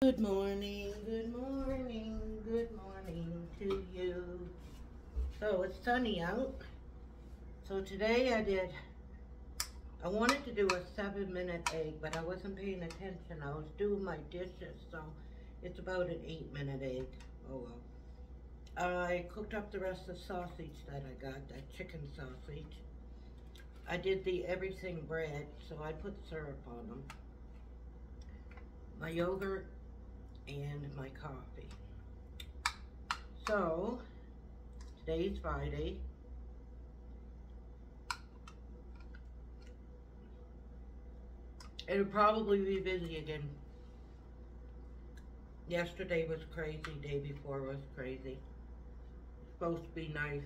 Good morning, good morning, good morning to you. So it's sunny out. So today I wanted to do a 7-minute egg, but I wasn't paying attention. I was doing my dishes, so it's about an 8-minute egg. Oh well. I cooked up the rest of the sausage that I got, that chicken sausage. I did the everything bread, so I put syrup on them. My yogurt and my coffee. So, today's Friday. It'll probably be busy again. Yesterday was crazy, day before was crazy. It's supposed to be nice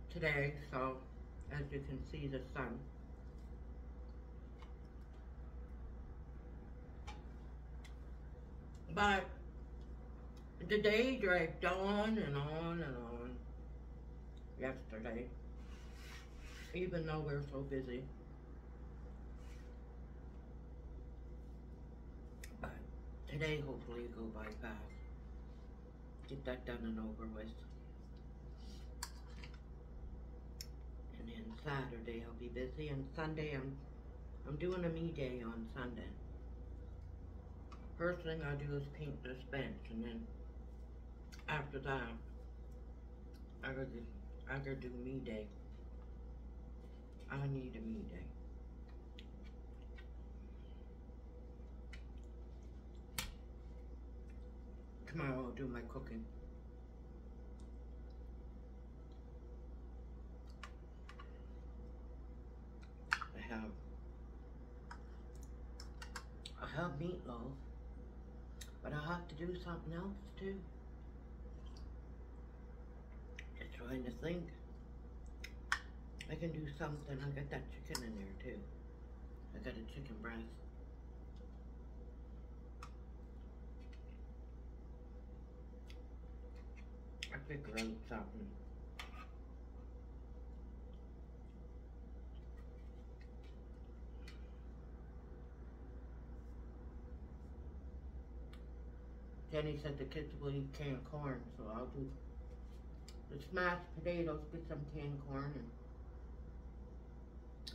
today, so as you can see the sun. But the day dragged on and on and on yesterday, even though we're so busy. But today hopefully will go by fast. Get that done and over with. And then Saturday I'll be busy, and Sunday I'm doing a me day on Sunday. First thing I do is paint this bench, and then after that I gotta do me day. I need a me day. Tomorrow I'll do my cooking. I have meatloaf, but I have to do something else too. Just trying to think. I can do something. I got that chicken in there too. I got a chicken breast. I figure out something. Jenny said the kids will eat canned corn, so I'll do the smashed potatoes, get some canned corn,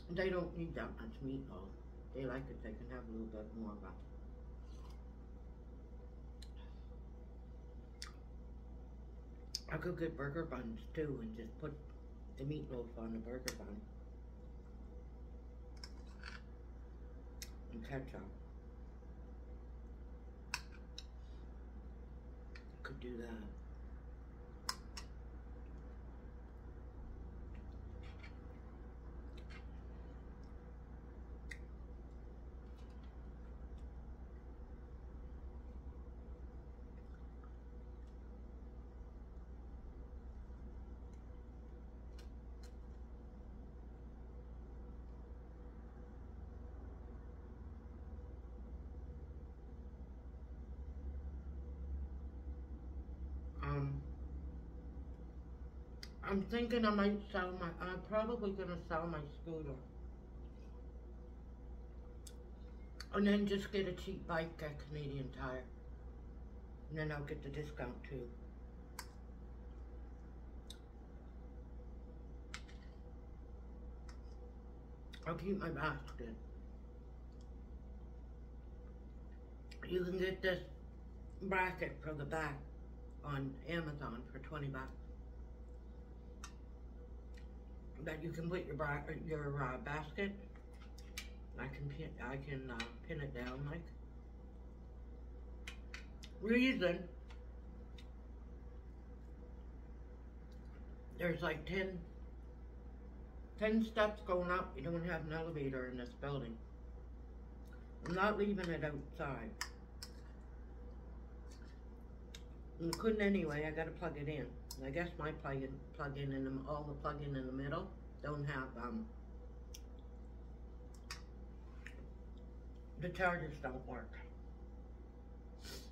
and they don't need that much meatloaf. They like it, they can have a little bit more, but I could get burger buns too and just put the meatloaf on the burger bun and ketchup. Could do that. I'm thinking I might I'm probably gonna sell my scooter. And then just get a cheap bike at Canadian Tire. And then I'll get the discount too. I'll keep my basket. You can get this bracket for the back on Amazon for 20 bucks. That you can put your basket. I can pin it down like. Reason, there's like 10 steps going up. You don't have an elevator in this building. I'm not leaving it outside. And couldn't anyway. I gotta plug it in. I guess my plug-in in all the plug-in in the middle don't have the chargers don't work.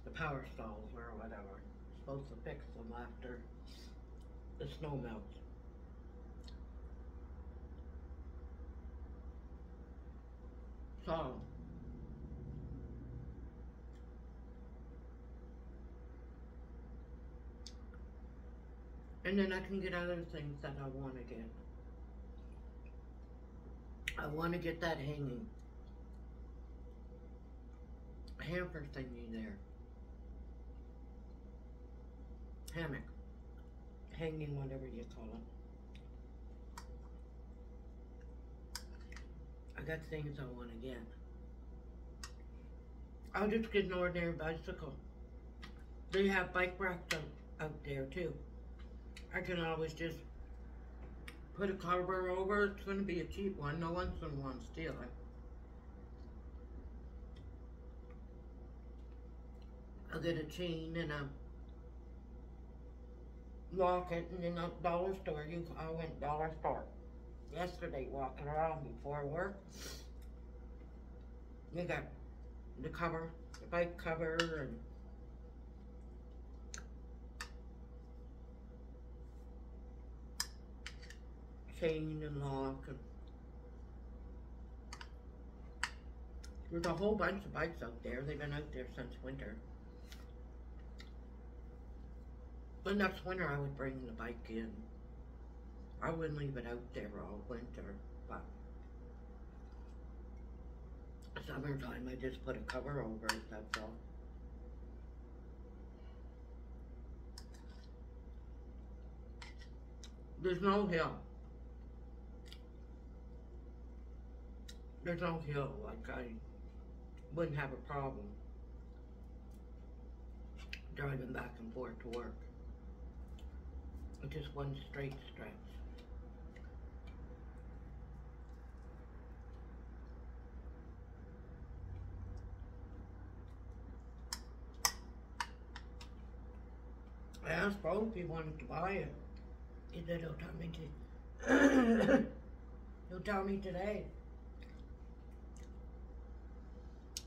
The power stalls or whatever. Supposed to fix them after the snow melts. So And then I can get other things that I want to get. I want to get that hanging hamper thingy there. Hammock. Hanging, whatever you call it. I got things I want to get. I'll just get an ordinary bicycle. They have bike racks out there too. I can always just put a cover over. It's going to be a cheap one. No one's going to want to steal it. I'll get a chain and a locket, and then a dollar store. I went dollar store yesterday walking around before work. You got the cover, the bike cover, and chain and lock, and there's a whole bunch of bikes out there. They've been out there since winter. But next winter I would bring the bike in. I wouldn't leave it out there all winter, but summertime I just put a cover over it, that's all. There's no hill. There's no hill, like I wouldn't have a problem driving back and forth to work. It's just one straight stretch. I asked Bo if he wanted to buy it. He said he'll tell me to. He'll tell me today.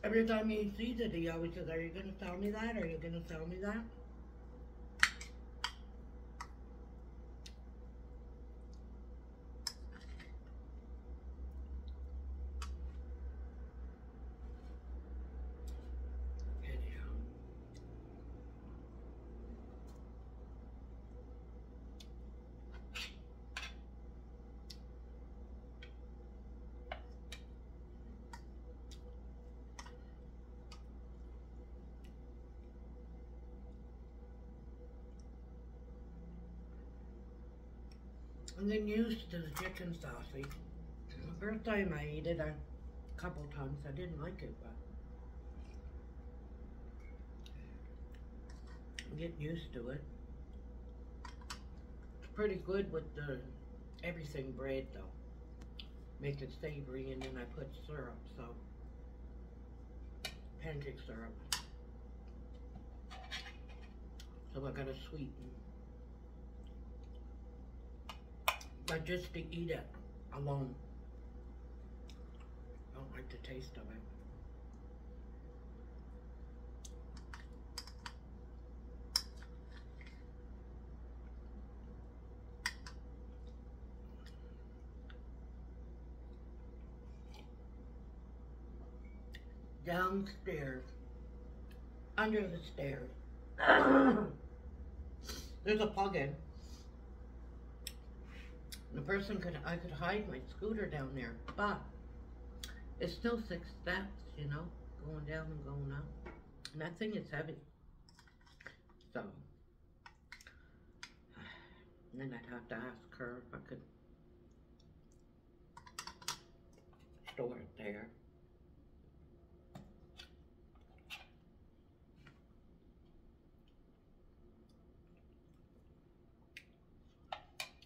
Every time he sees it, he always says, "Are you going to sell me that? Are you going to sell me that?" I'm getting used to the chicken sausage. The first time I ate it, a couple times, I didn't like it, but I'm getting used to it. It's pretty good with the everything bread though. Make it savory, and then I put syrup, so pancake syrup. So I gotta sweeten. But just to eat it alone. I don't like the taste of it. Downstairs, under the stairs, there's a plug-in. I could hide my scooter down there, but it's still 6 steps, you know, going down and going up. And that thing is heavy. So, and then I'd have to ask her if I could store it there.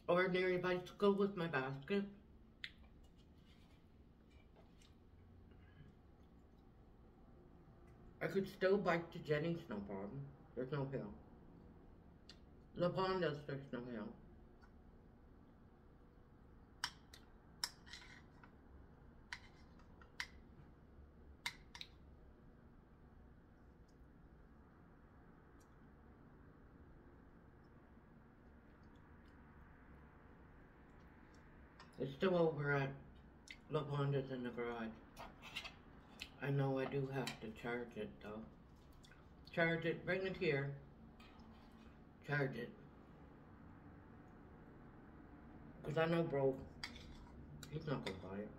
Ordinary bicycle with my basket. I could still bike to Jenny's, no problem. There's no hill. La Bonda's, there's no hill. It's still over at La Bonda's in the garage. I know I do have to charge it though. Charge it, bring it here. Charge it. Because I know bro, he's not going to buy it.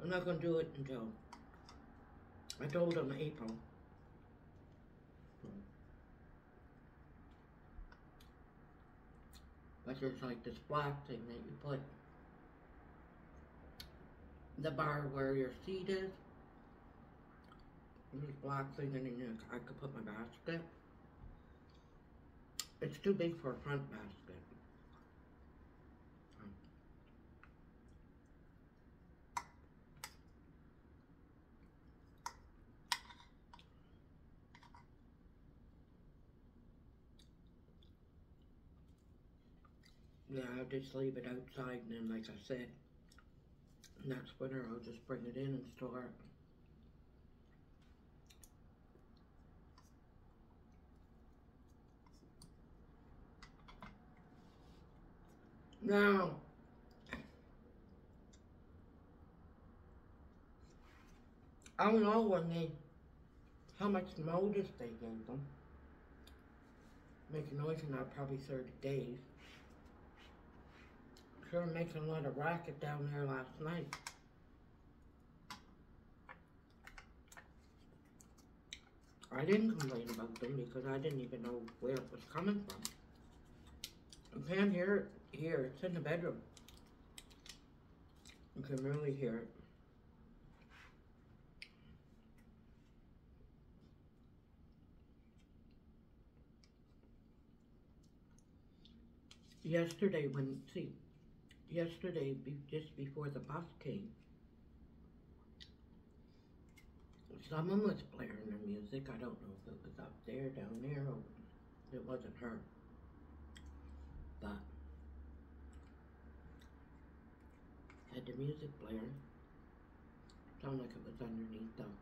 I'm not going to do it until, I told him April. But there's like this black thing that you put the bar where your seat is. And this black thing, and then I could put my basket. It's too big for a front basket. Yeah, I'll just leave it outside, and then like I said, next winter I'll just bring it in and store it. Now, I don't know how much notice they gave them. Making noise in that probably 30 days. Sure making a lot of racket down there last night. I didn't complain about them because I didn't even know where it was coming from. You can't hear it here, it's in the bedroom. You can really hear it. Yesterday, just before the bus came, someone was blaring their music. I don't know if it was up there, down there, or it wasn't her. But had the music blaring. Sounded like it was underneath though.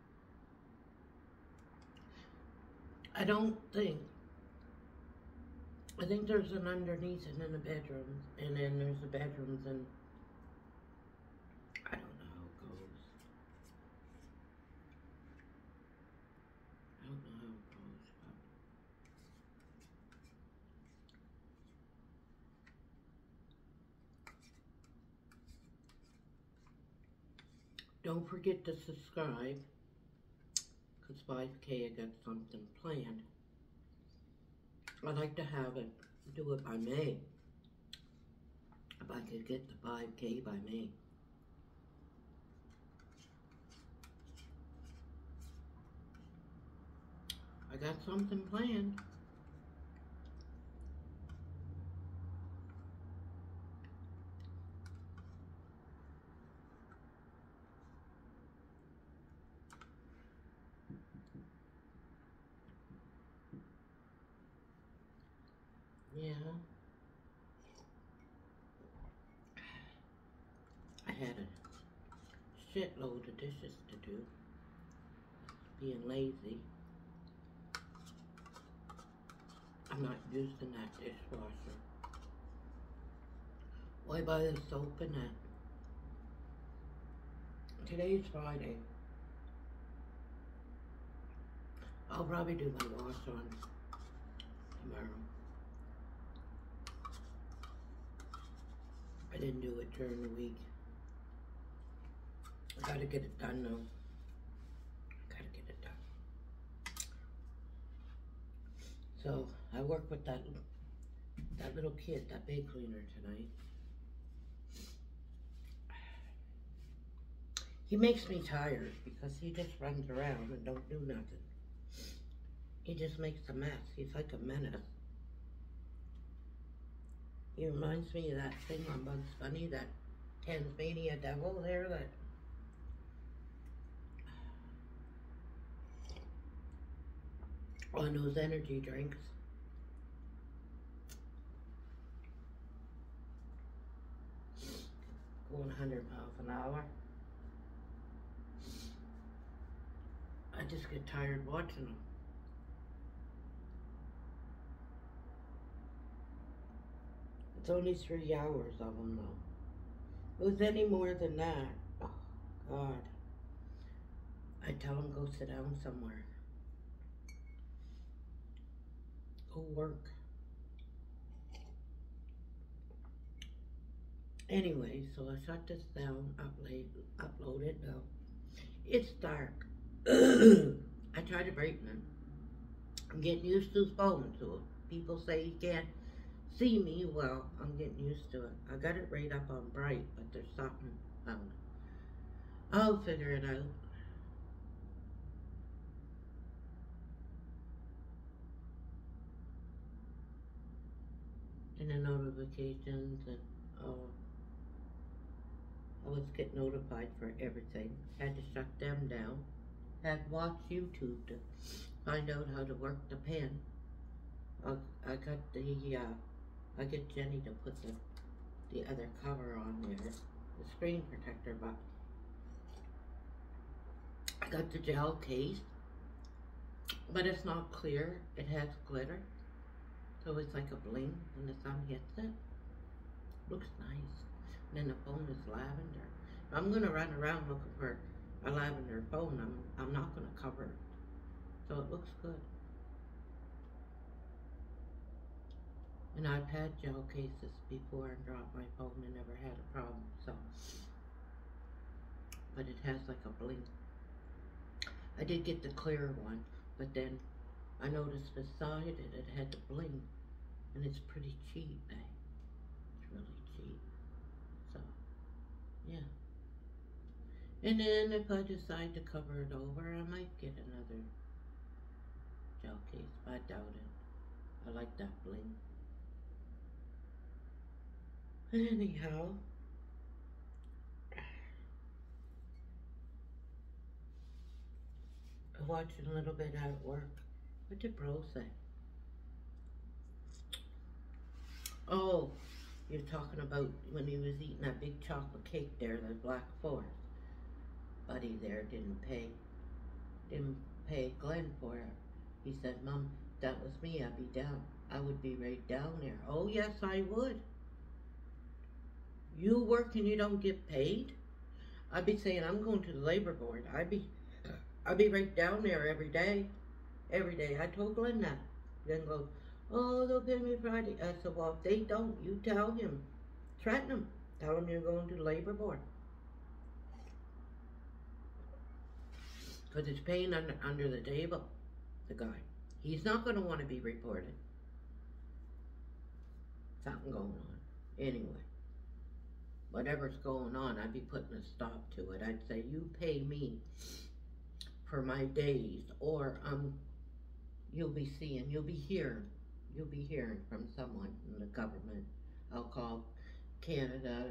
I think there's an underneath and then a bedroom, and then there's the bedrooms, and I don't know how it goes. I don't know how it goes, but don't forget to subscribe, because 5K I got something planned. I'd like to do it by May. If I could get to 5K by May. I got something planned. Yeah. I had a shitload of dishes to do. Being lazy. I'm not using that dishwasher. Why buy the soap in that? Today's Friday. I'll probably do my wash on tomorrow. I didn't do it during the week. I gotta get it done though. Gotta get it done. So I work with that little kid, that bed cleaner tonight. He makes me tired because he just runs around and don't do nothing. He just makes a mess. He's like a menace. He reminds me of that thing on Bugs Bunny, that Tasmania devil there that on those energy drinks. Going 100 miles an hour. I just get tired watching them. It's only 3 hours of them though. If it was any more than that, oh God, I'd tell them go sit down somewhere. Go work. Anyway, so I shut this down, upload it now. It's dark. I try to brighten it. I'm getting used to his phone, so people say you can't see me. Well, I'm getting used to it. I got it right up on bright, but there's something, I don't know. I'll figure it out. And the notifications, and I was getting notified for everything. Had to shut them down. Had to watch YouTube to find out how to work the pen. I got I get Jenny to put the other cover on there, the screen protector, but I got the gel case, but it's not clear. It has glitter, so it's like a bling when the sun hits it. Looks nice. And then the phone is lavender. I'm gonna run around looking for a lavender phone. I'm not gonna cover it, so it looks good. And I've had gel cases before and dropped my phone and never had a problem, so. But it has like a bling. I did get the clear one, but then I noticed beside it had the bling, and it's pretty cheap, eh? It's really cheap, so, yeah. And then if I decide to cover it over, I might get another gel case, but I doubt it. I like that bling. Anyhow, I'm watching a little bit at work. What did Bro say? Oh, you're talking about when he was eating that big chocolate cake there, the Black Forest. Buddy there didn't pay Glenn for it. He said, Mom, that was me. I would be right down there. Oh, yes, I would. You work and you don't get paid? I'd be saying, I'm going to the labor board. I'd be right down there every day. Every day. I told Glenn that. Glenn goes, oh, they'll pay me Friday. I said, well, if they don't, you tell him. Threaten him. Tell him you're going to the labor board. Because it's paying under the table, the guy. He's not going to want to be reported. Something going on. Anyway. Whatever's going on, I'd be putting a stop to it. I'd say, you pay me for my days, or you'll be hearing from someone in the government. I'll call Canada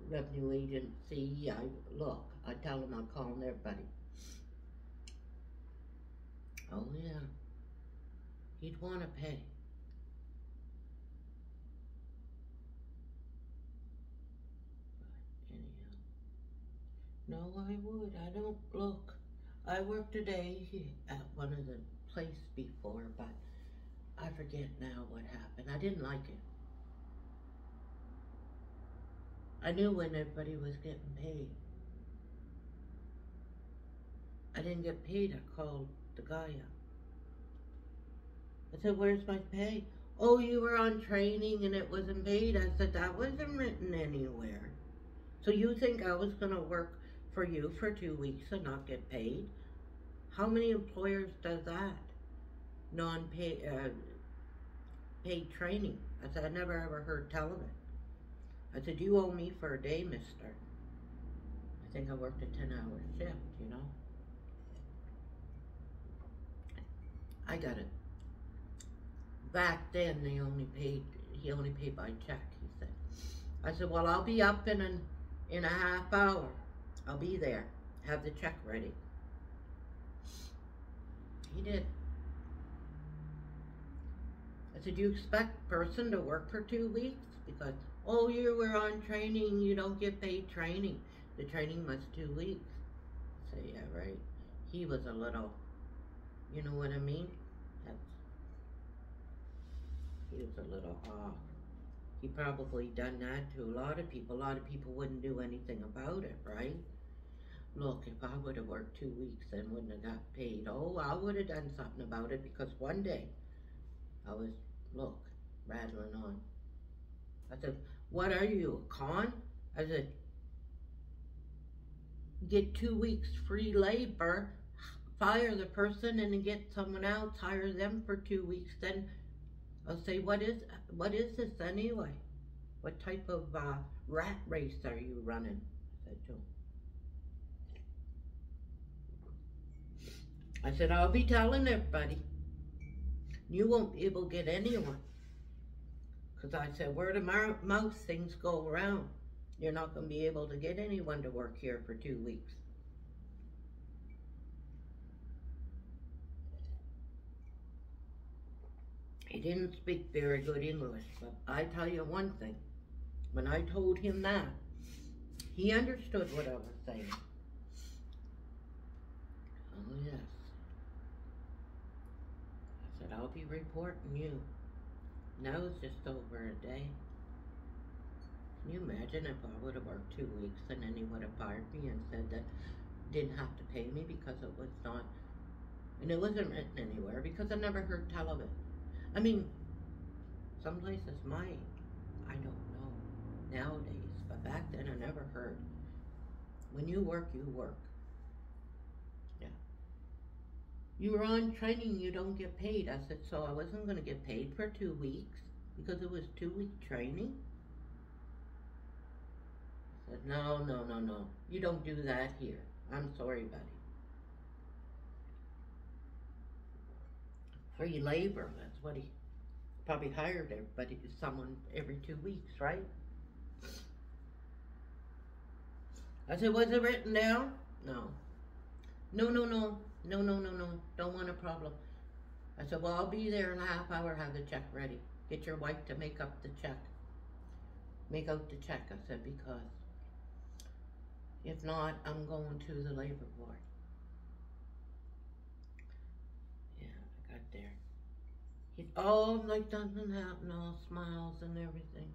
Revenue Agency. I tell them I'm calling everybody. Oh yeah, he'd want to pay. No, I would. I don't look. I worked a day at one of the places before, but I forget now what happened. I didn't like it. I knew when everybody was getting paid. I didn't get paid. I called the guy up. I said, where's my pay? Oh, you were on training and it wasn't paid. I said, that wasn't written anywhere. So you think I was going to work for you for 2 weeks and not get paid? How many employers does that? Non-paid paid training. I said, I never ever heard tell of it. I said, you owe me for a day, mister. I think I worked a 10-hour shift, you know. I got it. Back then, he only paid by check, he said. I said, well, I'll be up in a half hour. I'll be there. Have the check ready. He did. I said, you expect a person to work for 2 weeks? Because, oh, you were on training, you don't get paid training. The training was 2 weeks. I said, yeah, right. He was a little, you know what I mean? He was a little off. He probably done that to a lot of people. A lot of people wouldn't do anything about it, right? Look, if I would have worked 2 weeks and wouldn't have got paid, oh, I would have done something about it, because one day I was, rattling on. I said, what are you, a con? I said, get 2 weeks free labor, fire the person and then get someone else, hire them for 2 weeks. Then I'll say, what is this anyway? What type of rat race are you running? I said to him. I said, I'll be telling everybody. You won't be able to get anyone. Because I said, word of mouth things go around. You're not going to be able to get anyone to work here for 2 weeks. He didn't speak very good English, but I tell you one thing. When I told him that, he understood what I was saying. Oh, yes. I said, I'll be reporting you. Now it's just over a day. Can you imagine if I would have worked 2 weeks and then he would have fired me and said that didn't have to pay me because it was not, and it wasn't written anywhere because I never heard tell of it. I mean, some places might, I don't know nowadays, but back then I never heard. When you work, you work. Yeah. You were on training, you don't get paid. I said, so I wasn't going to get paid for 2 weeks because it was 2-week training? I said, no. You don't do that here. I'm sorry, buddy. Free labor, that's what he probably hired everybody, someone every 2 weeks, right? I said, was it written down? No. No. Don't want a problem. I said, well, I'll be there in a half hour, have the check ready. Get your wife to make up the check. Make out the check, I said, because if not, I'm going to the labor board. Yeah, I got there. He's all like nothing happened, all smiles and everything.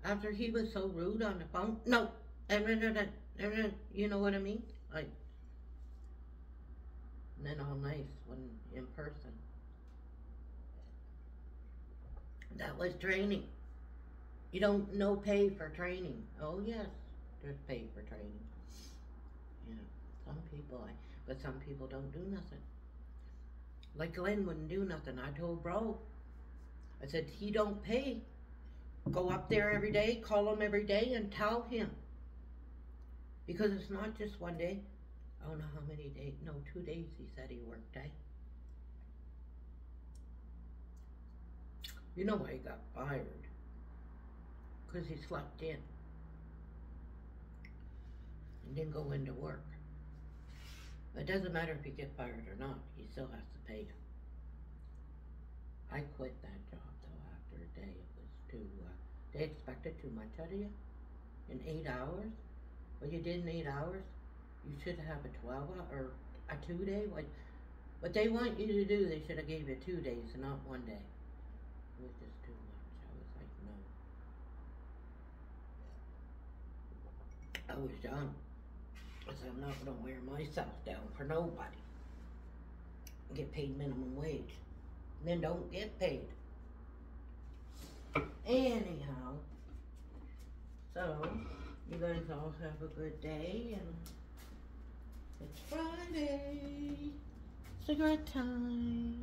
After he was so rude on the phone, no, you know what I mean? Like, and then all nice when in person. That was training. You don't no pay for training. Oh yes, there's pay for training. Yeah, some people, but some people don't do nothing. Like Glenn wouldn't do nothing. I told bro, I said, he don't pay. Go up there every day, call him every day and tell him. Because it's not just one day. I don't know how many days, no, 2 days he said he worked, eh? You know why he got fired? Because he slept in. And didn't go into work. It doesn't matter if you get fired or not, he still has to pay you. I quit that job though after a day. It was too, they expected too much out of you in 8 hours. What you did in 8 hours, you should have a 12 hour or a 2 day. What they want you to do, they should have gave you 2 days and not 1 day. It was just too much. I was like, no. I was young. I said, I'm not going to wear myself down for nobody. Get paid minimum wage. And then don't get paid. Anyhow, so you guys all have a good day, and it's Friday. Cigarette time.